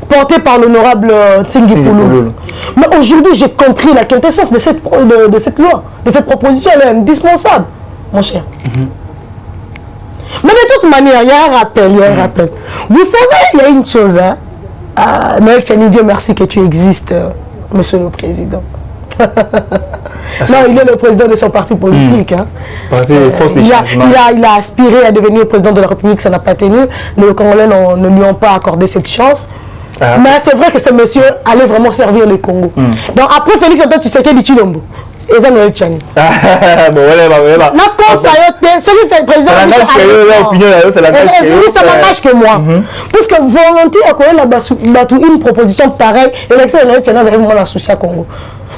Porté par l'honorable Tingi Pouloulou. Mais aujourd'hui, j'ai compris la quintessence de cette loi, de cette proposition. Elle est indispensable, mon cher. Mais de toute manière, il y a un rappel, Vous savez, il y a une chose. Noël Tchani, Dieu merci que tu existes, monsieur le président. Non, il est le président de son parti politique. Il a aspiré à devenir président de la République, ça n'a pas tenu. Les Congolais ne lui ont pas accordé cette chance. Mais c'est vrai que ce monsieur allait vraiment servir le Congo. Donc après Félix Antoine Tshisekedi Tshilombo, et ça Noël Tchani. Celui qui fait président, ça m'engage que moi. Puisque volonté à quoi une proposition pareille, et l'élection de Noël Tchani a vraiment associé à Congo.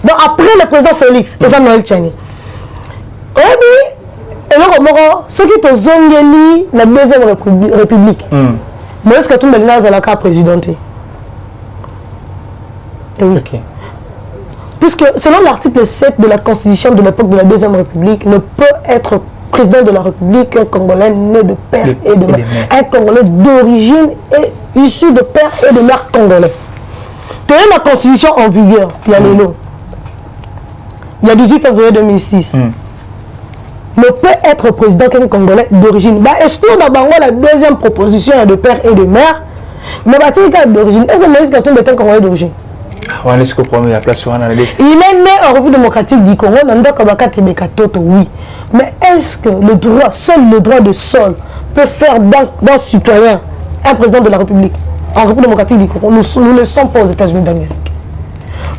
Donc après le président Félix, ils ont Noël Tchani. Et là, ceux qui ont zongeli la deuxième république, Moïse Katumbi est la carte présidentée. Oui. Okay. Puisque selon l'article 7 de la constitution de l'époque de la deuxième république, ne peut être président de la république un Congolais né de père et de mère. Un Congolais d'origine et issu de père et de mère congolais. Tu as la constitution en vigueur, il y a les lots. Il y a 18 février 2006. Ne peut être président qu'un Congolais d'origine. Bah, exclure d'abord la deuxième proposition de père et de mère. Mais bah, tu es d'origine. Est-ce que Moïse Katumbi est un Congolais d'origine? Il est né en République démocratique du Congo, oui. Mais est-ce que le droit, seul le droit de sol peut faire d'un citoyen un président de la République en République démocratique du Congo? Nous ne sommes pas aux États-Unis d'Amérique.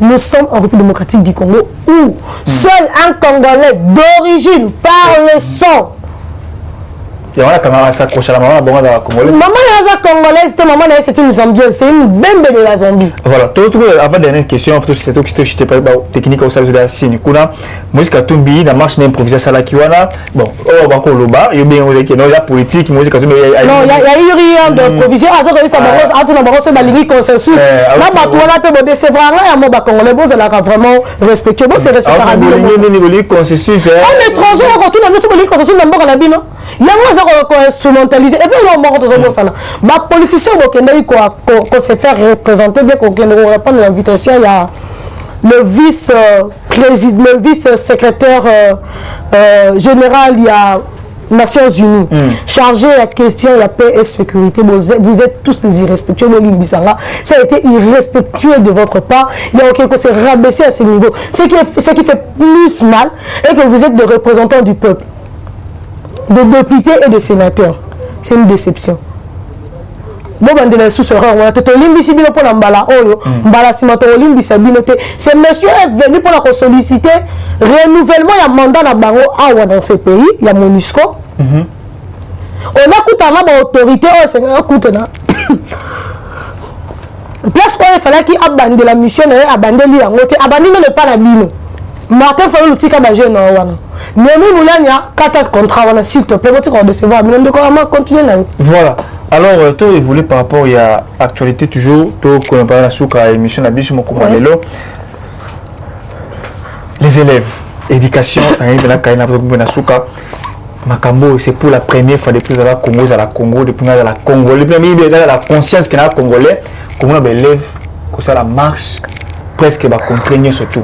Nous sommes en République démocratique du Congo où seul un Congolais d'origine par le sang. Maman congolaise, maman c'est une Zambienne, c'est une bembe de la Zambie. Voilà, avant dernière question, c'est tout ce qui technique au service de la Sine. Moïse Katumbi, la marche d'improvisation Salakiwana. Bon, on va encore le bas, il y a bien la politique, Moïse Katumbi. Non, il y a eu rien d'improvisation. À ce que ça va c'est consensus. Là, on peut décevoir là, moi, Congolais, c'est là vraiment respectueux. C'est respectueux. Consensus. Un étranger, on retourne à notre consensus dans le Bino. Il y a moins instrumentalisé. Et puis, on va les politiciens qui se faire représenter dès qu'on répond à l'invitation. Il y a le vice-secrétaire général, il y a Nations Unies, chargé de la question de la paix et sécurité. Vous êtes tous des irrespectueux. Ça a été irrespectueux de votre part. Il y a aucun qui s'est rabaissé à ce niveau. Ce qui fait plus mal est que vous êtes des représentants du peuple, de députés et de sénateurs. C'est une déception. Ce monsieur est venu pour solliciter renouvellement du mandat dans ce pays. Il y a MONUSCO. On a écouté l'autorité. Place où il fallait qu'il abandonne la mission, abandonne le panabino. Martin Fayou l'outil kabagé non wana. Mais nous moulania 4 contrats wana s'il te plaît, vous te recevoir. Mais on continue là. Voilà. Alors, tu évolué par rapport à l'actualité toujours, tu connais pas la souka à l'émission Nabisu Mokomalelo. Les élèves, éducation, Makambo, c'est pour la première fois depuis la Congo, depuis la Congo, le premier dans la conscience qu'il y a Congolais, comment les élèves, que ça la marche presque va contraigner surtout.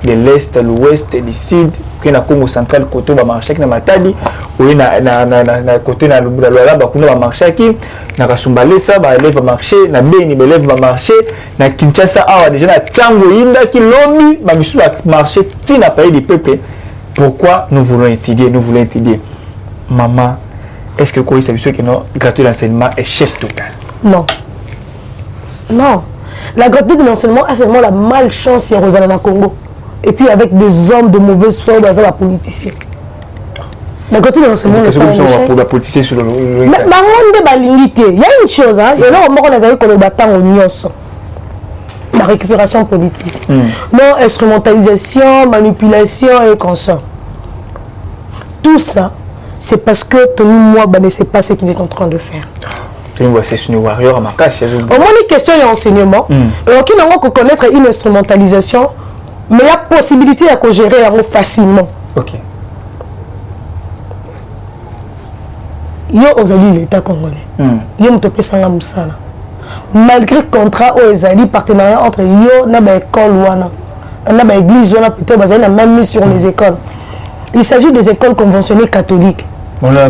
De l'est, de l'ouest, du sud, qui est dans le Congo central, côté va marcher qui na Matadi, ou na côté na Luala, va marcher qui na Kasumbalesa, va élève va marcher, na Beni élève va marcher, na Kinshasa awa déjà na Tchango Inda qui lobby va marcher tina pays du peuple. Pourquoi nous voulons étudier, Maman, est-ce que quoi c'est sûr que non gratuit l'enseignement échec total? Non. Non. La gratuité de l'enseignement est seulement la malchance à Rosanna Congo. Et puis avec des hommes de mauvaise foi dans la politicien. La gratuité de l'enseignement n'est pas un échec. Pour la politicien sur le... Mais il y a une chose, hein. Il y a la récupération politique. Non, instrumentalisation, manipulation et consort. Tout ça, c'est parce que Tony Mwaba ne sait pas ce qu'il est en train de faire. C'est une warrior à ma casse. Au moins, une question et enseignement. Et aucun n'a pas connaître une instrumentalisation, mais il y a possibilité de gérer facilement. Ok. Yo aujourd'hui l'État congolais. Yo m'topé sanga musala. Malgré le contrat aux Ezali partenariat entre yo na ba école wana, na ba église wana plutôt basé même mis sur les écoles. Il s'agit des écoles conventionnées catholiques. Mais il y a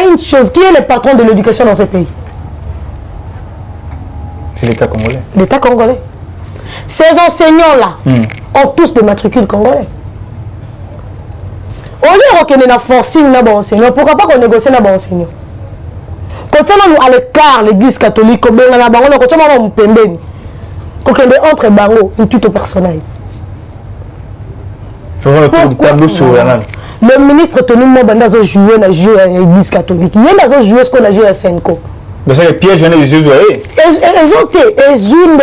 une chose, qui est le patron de l'éducation dans ce pays? C'est l'État congolais. L'État congolais. Ces enseignants-là ont tous des matricules congolais. Au lieu de la forcing na bon enseignant, pourquoi pas qu'on négocie na bon enseignant? Quand on à l'écart l'église catholique, on a bango na kocha mama mpembeni. Qu'on entre bango une toute personnelle. Le ministre Tony Mwaba a joué dans l'église catholique. Il a joué ce qu'on a joué à Senko. Mais ça les pièges viennent de Jésus. Ils ont été, ils ont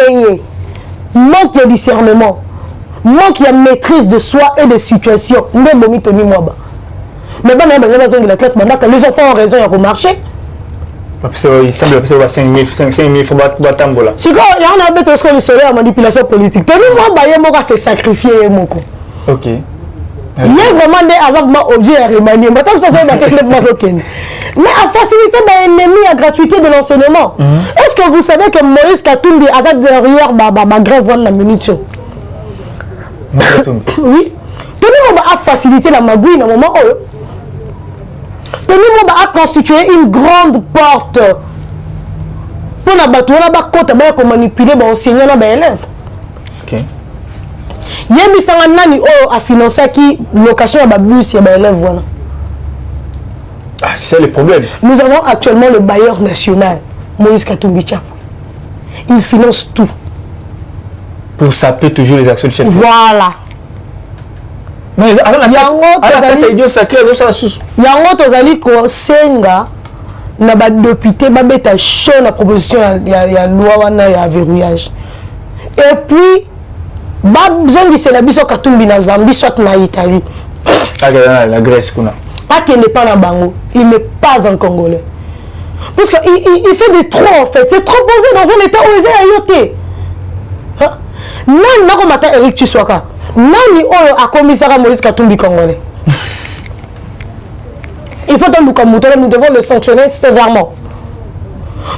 manque de discernement, manque de maîtrise de soi et des situations. Mais les enfants ont raison, il y a marché. Il semble que c'est 5 000 faut battre. Si il y a une manipulation politique, Tony s'est sacrifié. Ok. Il y a vraiment des hasards objets à remanier. Mais à faciliter l'ennemi à gratuité de l'enseignement. Est-ce que vous savez que Moïse Katumbi a derrière ma grève la minute? Oui. Tony a facilité la magouille dans le moment où Tony a constitué une grande porte pour la bateau, pour manipuler les enseignants et les élèves. Ok. Il y a mis ça à financer qui location à bus et les élèves. Ah, c'est ça le problème. Nous avons actuellement le bailleur national, Moïse Katumbi. Il finance tout. Pour saper toujours les actions du chef. Voilà. Mais il y a un autre sacré, il y a un autre senga na ba député ba beta chaud la proposition ya loi wana ya verrouillage. Et puis ba besoin de cela biso Katumbi na Zambie soit na Italie. La Grèce kuna. Pas qu'il n'est pas na Bango, il n'est pas un Congolais. Parce qu'il fait des trop en fait, c'est trop posé dans un état où il est ayoté. Non, non, comme Eric Tshisekedi. Nani a commissaire Moïse Katumbi congolais. Il faut que nous devons le sanctionner sévèrement.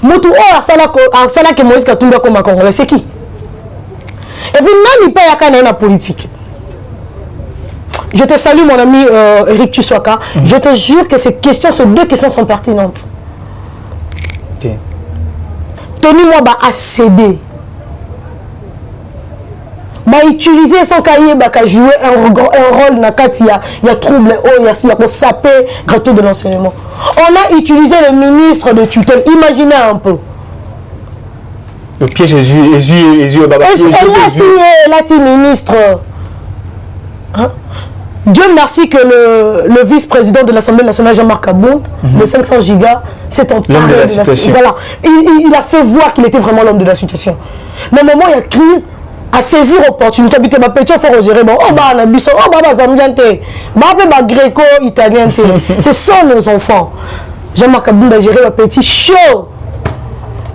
Moutou a ça que Moïse Katumbi comme congolais, c'est qui? Et puis nani pas yakana na politique. Je te salue mon ami Eric Tshisekedi. Je te jure que ces deux questions sont pertinentes. Ok. Tony Mwaba a cédé. Utiliser son cahier pour jouer un rôle dans il y a trouble, il y a sapé gratuit de l'enseignement. On a utilisé le ministre de tutelle. Imaginez un peu. Le piège Jésus. Là, ministre. Hein? Dieu merci que le vice-président de l'Assemblée nationale, Jean-Marc Abound, de 500 gigas, s'est emparé de la situation. Voilà. Il a fait voir qu'il était vraiment l'homme de la situation. Mais au moment où il y a crise, à saisir l'opportunité, habiter ma petite faut gérer bon oh bah nabiso oh bah zambiante bah gréco italien ce sont nos enfants. Jean-Marc Abound a géré ma petit chaud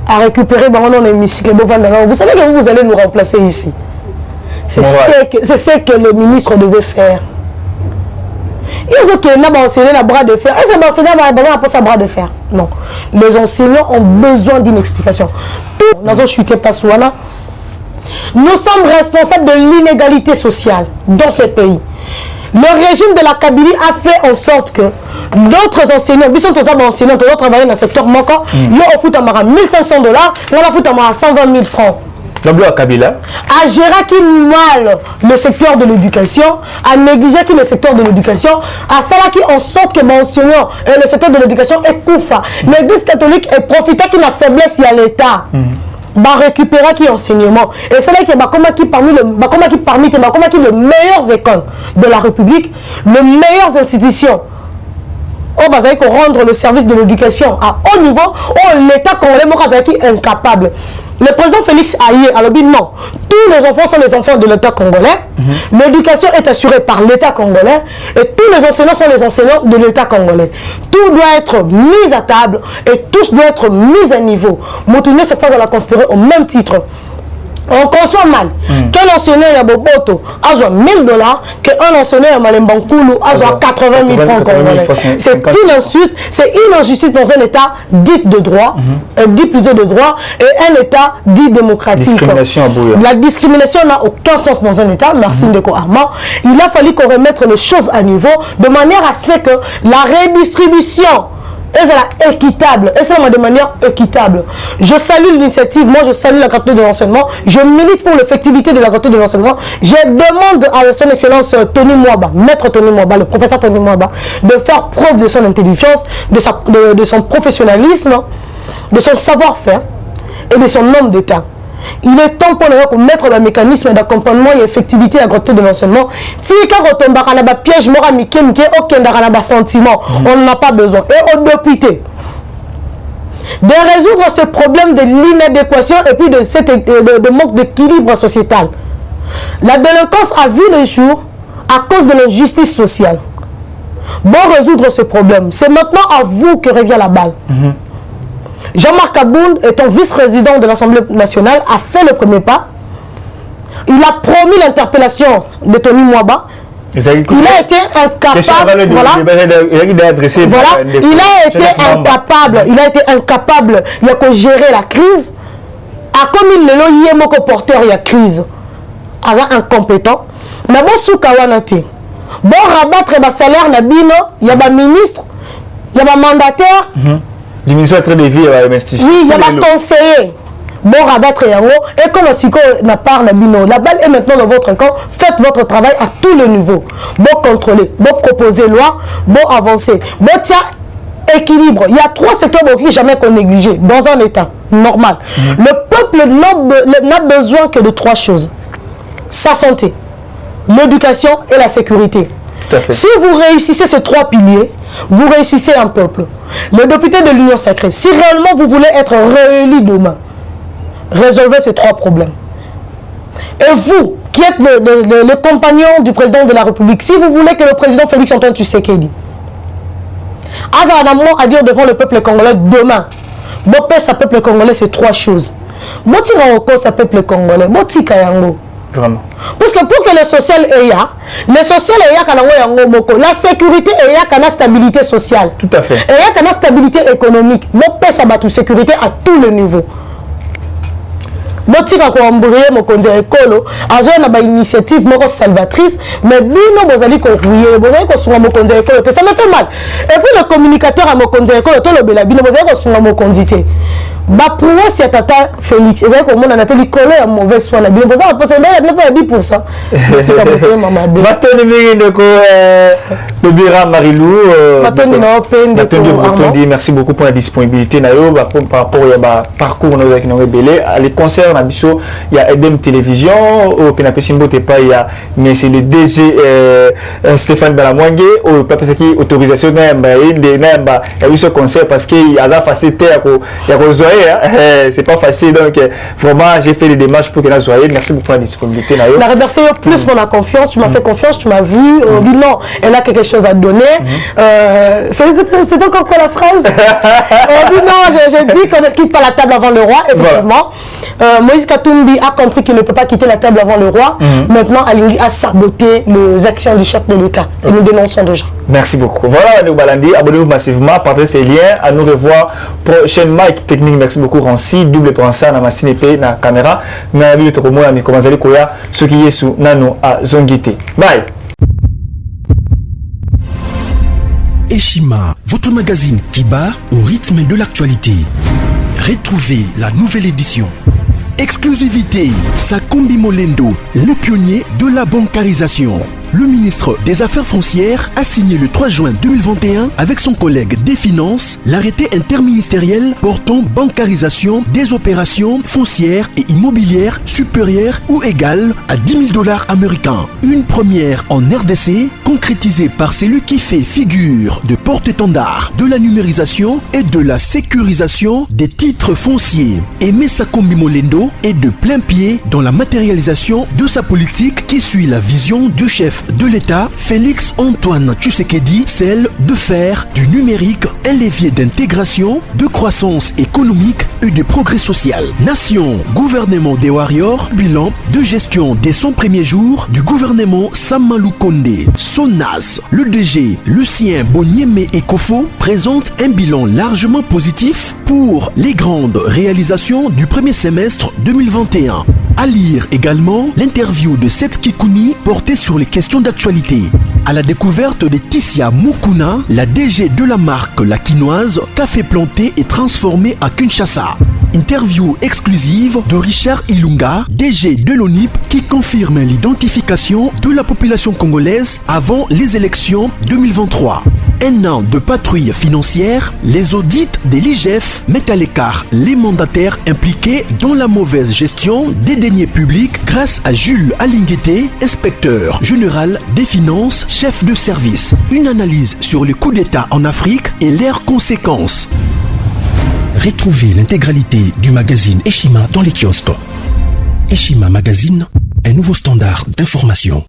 à récupérer bah on a hémicycle vous savez que vous allez nous remplacer ici. C'est ce que le ministre devait faire. Ils ont qu'il n'a enseigné la bras de fer. Est-ce que l'enseignant va avoir sa bras de fer? Non. Les enseignants ont besoin d'une explication. Tout nous avons chuté pas souvent. Nous sommes responsables de l'inégalité sociale dans ce pays. Le régime de la Kabylie a fait en sorte que d'autres enseignants, ils sont tous enseignants, qui travailler dans le secteur manquant, ils ont foutu à 1500 $, ils ont foutu à 120 000 francs. À gérer qui mal le secteur de l'éducation, à négliger qui le secteur de l'éducation, à cela qui en sorte que mon enseignant et le secteur de l'éducation est coufa. L'église catholique est profitée qui n'a faiblesse à l'État. Bah récupérer qui enseignement et c'est là que bah comment qui parmi les meilleures écoles de la République, les meilleures institutions oh bah qu'on rendre le service de l'éducation à haut niveau oh l'État congolais qui est incapable. Le président Félix Aïe a dit non, tous les enfants sont les enfants de l'État congolais, l'éducation est assurée par l'État congolais et tous les enseignants sont les enseignants de l'État congolais. Tout doit être mis à table et tous doivent être mis à niveau. Moutounier se fasse à la considérer au même titre. On conçoit mal qu'un enseignant à Boboto a 1 000 $, qu'un enseignant à Malembankoulou a 80 000 francs congolais. C'est une insulte, c'est une injustice dans un État dit de droit, dit plutôt de droit, et un État dit démocratique. La discrimination n'a aucun sens dans un État, merci Ndeko Armand. Il a fallu qu'on remette les choses à niveau de manière à ce que la redistribution est équitable, et c'est de manière équitable. Je salue l'initiative, moi je salue la gratuité de l'enseignement, je milite pour l'effectivité de la gratuité de l'enseignement. Je demande à son excellence Tony Mwaba, maître Tony Mwaba, le professeur Tony Mwaba, de faire preuve de son intelligence, de son professionnalisme, de son savoir-faire et de son nombre d'État. Il est temps pour nous mettre le mécanisme d'accompagnement et effectivité à la gratuité de l'enseignement. Si on a un piège, on n'a pas besoin. Et aux députés, de résoudre ce problème de l'inadéquation et puis de manque d'équilibre sociétal. La délinquance a vu le jour à cause de l'injustice sociale. Bon, résoudre ce problème, c'est maintenant à vous que revient la balle. Jean-Marc Aboun, étant vice-président de l'Assemblée nationale, a fait le premier pas. Il a promis l'interpellation de Tony Mwaba. Il a été incapable. Il a été incapable de gérer la crise. Comme il le porteur de la crise, incompétent. Mais bon, sous Kawanate, bon rabattre le salaire na bino, il y a un ministre, il y a un mandataire. Du ministère de vie, il y a un institution. Oui, il y a un conseiller. Bon rabattre yango et comme si n'a pas la bino, la balle est maintenant dans votre camp. Faites votre travail à tous les niveaux. Bon contrôler, bon proposer loi, bon avancer, bon tiens équilibre. Il y a 3 secteurs qui jamais qu'on négligé dans un état normal. Le peuple n'a besoin que de 3 choses: sa santé, l'éducation et la sécurité. Tout à fait. Si vous réussissez ces 3 piliers, vous réussissez un peuple. Le député de l'Union sacrée, si réellement vous voulez être réélu demain, résolvez ces 3 problèmes. Et vous, qui êtes le compagnon du président de la République, si vous voulez que le président Félix Antoine Tshisekedi à dire devant le peuple congolais demain, bon pèse à peuple congolais, c'est 3 choses. Bon tira au cause à peuple congolais, bon tika yango. Vraiment. Parce que pour que le social ait, la sécurité ait la stabilité sociale. Tout à fait. Et la stabilité économique. Bon pèse à sécurité à tous les niveaux. Botika ko embryer mo konzi ekolo azo na ba initiative moko salvatrice mais bino bozali ko rouiller bozali ko sunga mo konzi ekolo ça me fait mal et puis le communicateur à mo konzi ekolo to lobela bino bozali ko sunga mo konzi te ba prouver si tata Félix ezali ko mona na teli kolo ya mauvaise foi na bino bozali ko penser na pas 10%. Botika mo mama be Batoni mingi ko le Bira Marilou Batoni na open de merci beaucoup pour la disponibilité na yo par rapport à parcours nous avec nos rebelles les concerts. Il y a Edem Télévision, au Penapesimbo Tepa, il y a mais c'est le DG Stéphane Balamwangue, au Papesaki autorisation Namba, il y a eu ce concert parce qu'il y a la facilité à c'est pas facile donc vraiment j'ai fait des démarches pour que la soirée. Merci beaucoup pour la disponibilité. La remercier plus pour la confiance, tu m'as fait confiance, tu m'as vu, non, elle a quelque chose à donner. C'est encore quoi la phrase? Non, j'ai dit qu'on ne quitte pas la table avant le roi, effectivement. Moïse Katumbi a compris qu'il ne peut pas quitter la table avant le roi. Maintenant, Alingi a saboté les actions du chef de l'État. Et nous dénonçons déjà. Merci beaucoup. Voilà, nous Balandi. Abonnez-vous massivement, partagez ces liens. À nous revoir prochainement. Équipe technique, merci beaucoup. Rancy, double pensée, na machine épée, na caméra. Na vie de Tokomo, na Komazali Koya, ce qui est sous Nano à Zongité. Bye. Eshima, votre magazine qui bat au rythme de l'actualité. Retrouvez la nouvelle édition. Exclusivité, Sakombi Molendo, le pionnier de la bancarisation. Le ministre des Affaires foncières a signé le 3 juin 2021 avec son collègue des Finances l'arrêté interministériel portant bancarisation des opérations foncières et immobilières supérieures ou égales à $10 000 américains. Une première en RDC concrétisée par celui qui fait figure de porte-étendard de la numérisation et de la sécurisation des titres fonciers. Aimé Sakombi Molendo est de plein pied dans la matérialisation de sa politique qui suit la vision du chef de l'État, Félix Antoine Tshisekedi, celle de faire du numérique un levier d'intégration, de croissance économique et de progrès social. Nation, gouvernement des Warriors, bilan de gestion dès son premier jour du gouvernement Samalou Kondé. Sonas, le DG Lucien Boniemé Ekofo présente un bilan largement positif pour les grandes réalisations du premier semestre 2021. À lire également l'interview de Seth Kikouni portée sur les questions d'actualité. À la découverte de Tissia Mukuna, la DG de la marque La Quinoise, café planté et transformé à Kinshasa. Interview exclusive de Richard Ilunga, DG de l'ONIP, qui confirme l'identification de la population congolaise avant les élections 2023. Un an de patrouille financière, les audits de l'IGF mettent à l'écart les mandataires impliqués dans la mauvaise gestion des deniers publics grâce à Jules Alinguete, inspecteur général des finances, chef de service. Une analyse sur les coups d'État en Afrique et leurs conséquences. Retrouvez l'intégralité du magazine Eshima dans les kiosques. Eshima Magazine, un nouveau standard d'information.